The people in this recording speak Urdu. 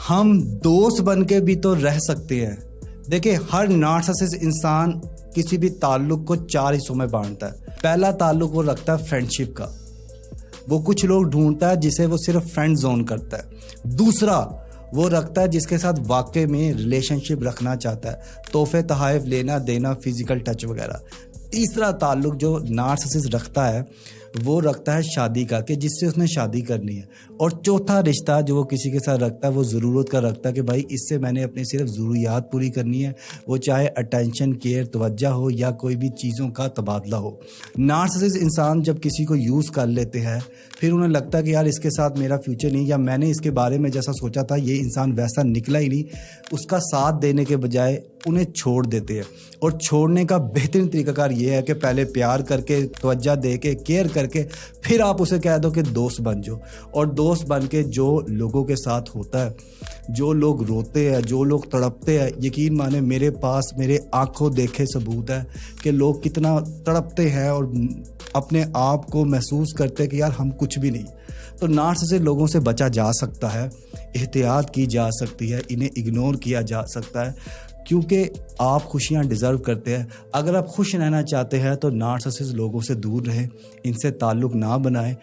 ہم دوست بن کے بھی تو رہ سکتے ہیں. دیکھیں ہر نارسسسٹ انسان کسی بھی تعلق کو 4 حصوں میں بانٹتا ہے. پہلا تعلق وہ رکھتا ہے فرینڈشپ کا. وہ کچھ لوگ ڈھونڈتا ہے جسے وہ صرف فرینڈ زون کرتا ہے. دوسرا وہ رکھتا ہے جس کے ساتھ واقع میں ریلیشن شپ رکھنا چاہتا ہے, تحفے تحائف لینا دینا, فزیکل ٹچ وغیرہ. تیسرا تعلق جو نارسسسٹ رکھتا ہے وہ رکھتا ہے شادی کا, کہ جس سے اس نے شادی کرنی ہے. اور چوتھا رشتہ جو وہ کسی کے ساتھ رکھتا ہے وہ ضرورت کا رکھتا ہے, کہ بھائی اس سے میں نے اپنی صرف ضروریات پوری کرنی ہے, وہ چاہے اٹینشن, کیئر, توجہ ہو یا کوئی بھی چیزوں کا تبادلہ ہو. نارسسسٹ انسان جب کسی کو یوز کر لیتے ہیں پھر انہیں لگتا ہے کہ یار اس کے ساتھ میرا فیوچر نہیں, یا میں نے اس کے بارے میں جیسا سوچا تھا یہ انسان ویسا نکلا ہی نہیں. اس کا ساتھ دینے کے بجائے انہیں چھوڑ دیتے ہیں. اور چھوڑنے کا بہترین طریقہ کار یہ ہے کہ پہلے پیار کر کے, توجہ دے کے, کیئر کر کے پھر آپ اسے کہہ دو کہ دوست بن جاؤ. اور دوست بن کے جو لوگوں کے ساتھ ہوتا ہے, جو لوگ روتے ہیں, جو لوگ تڑپتے ہیں, یقین مانے میرے پاس میرے آنکھوں دیکھے ثبوت ہے کہ لوگ کتنا تڑپتے ہیں اور اپنے آپ کو محسوس کرتے ہیں کہ یار ہم کچھ بھی نہیں. تو نارسسسٹ لوگوں سے بچا جا سکتا ہے, احتیاط کی جا سکتی ہے, انہیں اگنور کیا جا سکتا ہے, کیونکہ آپ خوشیاں ڈیزرو کرتے ہیں. اگر آپ خوش رہنا چاہتے ہیں تو نارسسسٹ لوگوں سے دور رہیں, ان سے تعلق نہ بنائیں.